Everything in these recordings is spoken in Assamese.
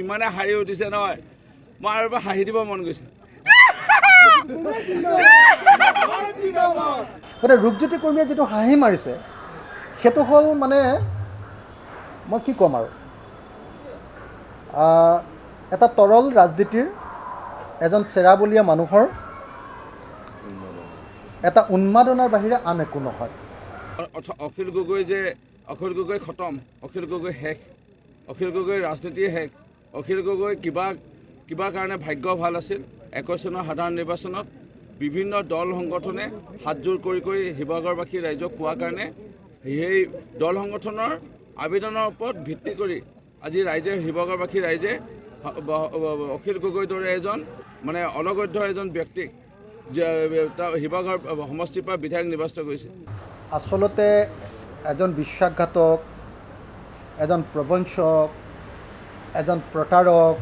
ইমানে হাঁহি উঠিছে নহয় মই আৰু হাঁহি দিব মন গৈছে গতিকে ৰূপজ্যোতি কৰ্মীয়ে যিটো হাঁহি মাৰিছে সেইটো হ'ল মানে মই কি ক'ম আৰু এটা তৰল ৰাজনীতিৰ এজন চেৰাবলীয়া মানুহৰ এটা উন্মাদনাৰ বাহিৰে আন একো নহয় অখিল গগৈ খতম অখিল গগৈ শেষ অখিল গগৈ ৰাজনীতি শেষ অখিল গগৈ কিবা কাৰণে ভাগ্য ভাল আছিল 21 চনৰ সাধাৰণ নিৰ্বাচনত বিভিন্ন দল সংগঠনে হাতজোৰ কৰি শিৱসাগৰবাসী ৰাইজক কোৱাৰ কাৰণে সেই দল সংগঠনৰ আবেদনৰ ওপৰত ভিত্তি কৰি আজি শিৱসাগৰবাসী ৰাইজে অখিল গগৈৰ দৰে এজন মানে অনগধ্য এজন ব্যক্তিক শিৱসাগৰ সমষ্টিৰ পৰা বিধায়ক নিৰ্বাচিত কৰিছে আচলতে এজন বিশ্বাসঘাতক এজন প্ৰবঞ্চক এজন প্ৰতাৰক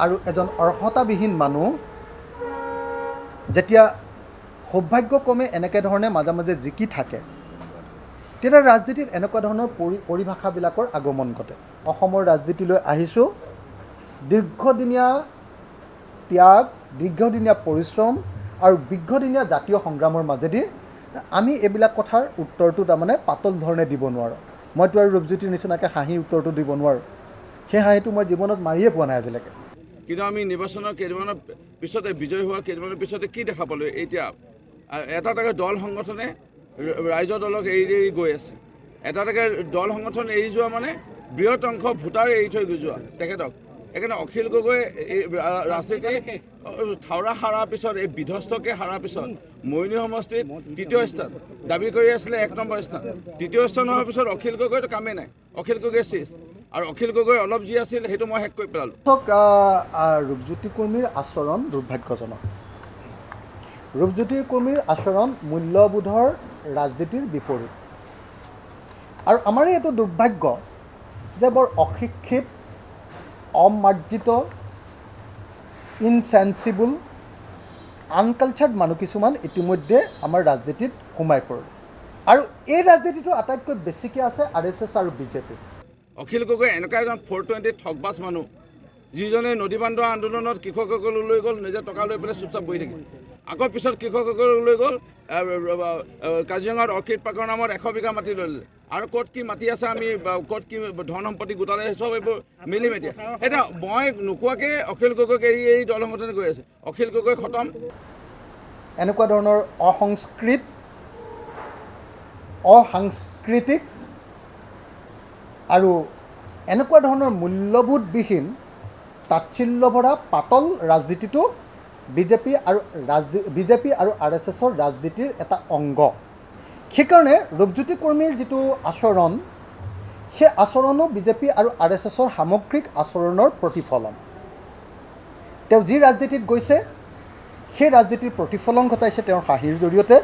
আৰু এজন অৰ্হতাবিহীন মানুহ যেতিয়া সৌভাগ্যক্ৰমে এনেকৈ ধৰণে মাজে মাজে জিকি থাকে তেতিয়া ৰাজনীতিত এনেকুৱা ধৰণৰ পৰিভাষাবিলাকৰ আগমন ঘটে অসমৰ ৰাজনীতিলৈ আহিছোঁ দীৰ্ঘদিনীয়া ত্যাগ দীৰ্ঘদিনীয়া পৰিশ্ৰম আৰু দীৰ্ঘদিনীয়া জাতীয় সংগ্ৰামৰ মাজেদি আমি এইবিলাক কথাৰ উত্তৰটো তাৰমানে পাতল ধৰণে দিব নোৱাৰোঁ মইতো আৰু ৰূপজ্যোতিৰ নিচিনাকৈ হাঁহি উত্তৰটো দিব নোৱাৰোঁ সেই হাঁহিটো মই জীৱনত মাৰিয়ে পোৱা নাই আজিলৈকে কিন্তু আমি নিৰ্বাচনৰ কেইদিনমানৰ পিছতে বিজয়ী হোৱাৰ কেইদিনমানৰ পিছতে কি দেখা পালোঁ এতিয়া এটা দল সংগঠনে ৰাইজৰ দলক এৰি গৈ আছে এটা দল সংগঠন এৰি যোৱা মানে বৃহৎ অংশ ভোটাৰ এৰি থৈ যোৱা তেখেতক সেইকাৰণে অখিল গগৈ এই ৰাজনীতি থাওৰা হাৰাৰ পিছত এই বিধ্বস্তকে হাৰাৰ পিছত মৰিয়নি সমষ্টিত তৃতীয় স্থান দাবী কৰি আছিলে 1 নম্বৰ স্থান তৃতীয় স্থান হোৱাৰ পিছত অখিল গগৈতো কামেই নাই অখিল গগৈ শেষ আৰু অখিল গগৈ অলপ যি আছিল সেইটো মই শেষ কৰি পেলালোঁ ৰূপজ্যোতি কৰ্মীৰ আচৰণ দুৰ্ভাগ্যজনক ৰূপজ্যোতি কৰ্মীৰ আচৰণ মূল্যবোধৰ ৰাজনীতিৰ বিপৰীত আৰু আমাৰে এইটো দুৰ্ভাগ্য যে বৰ অশিক্ষিত অমাৰ্জিত ইনচেন্সিবল আনকালচাৰ্ড মানুহ কিছুমান ইতিমধ্যে আমাৰ ৰাজনীতিত সোমাই পৰিল আৰু এই ৰাজনীতিটো আটাইতকৈ বেছিকৈ আছে RSS আৰু বিজেপি অখিল গগৈ এনেকুৱা এজন 420 ঠগবাজ মানুহ যিজনে নদী বান্ধ আন্দোলনত কৃষকসকলক লৈ গ'ল নিজে টকা লৈ পেলাই চুপচাপ বহি থাকিল আকৌ পিছত কৃষকসকলক লৈ গ'ল কাজিৰঙাত অৰ্কিড পাৰ্কৰ নামত 100 বিঘা মাটি লৈ ল'লে আৰু ক'ত কি মাটি আছে আমি ক'ত কি ধন সম্পত্তি গোটালে চব এইবোৰ মিলিম এতিয়া মই নোকোৱাকৈ অখিল গগৈক এৰি দল সংগঠনে গৈ আছে অখিল গগৈ খতম এনেকুৱা ধৰণৰ অসাংস্কৃতিক আৰু এনেকুৱা ধৰণৰ মূল্যবোধবিহীন তাচ্ছিল্যভৰা পাতল ৰাজনীতিটো বিজেপি আৰু RSSৰ ৰাজনীতিৰ এটা অংগ সেইকাৰণে ৰূপজ্যোতি কৰ্মীৰ যিটো আচৰণ সেই আচৰণো বিজেপি আৰু RSSৰ সামগ্ৰিক আচৰণৰ প্ৰতিফলন তেওঁ যি ৰাজনীতিত গৈছে সেই ৰাজনীতিৰ প্ৰতিফলন ঘটাইছে তেওঁৰ হাঁহিৰ জৰিয়তে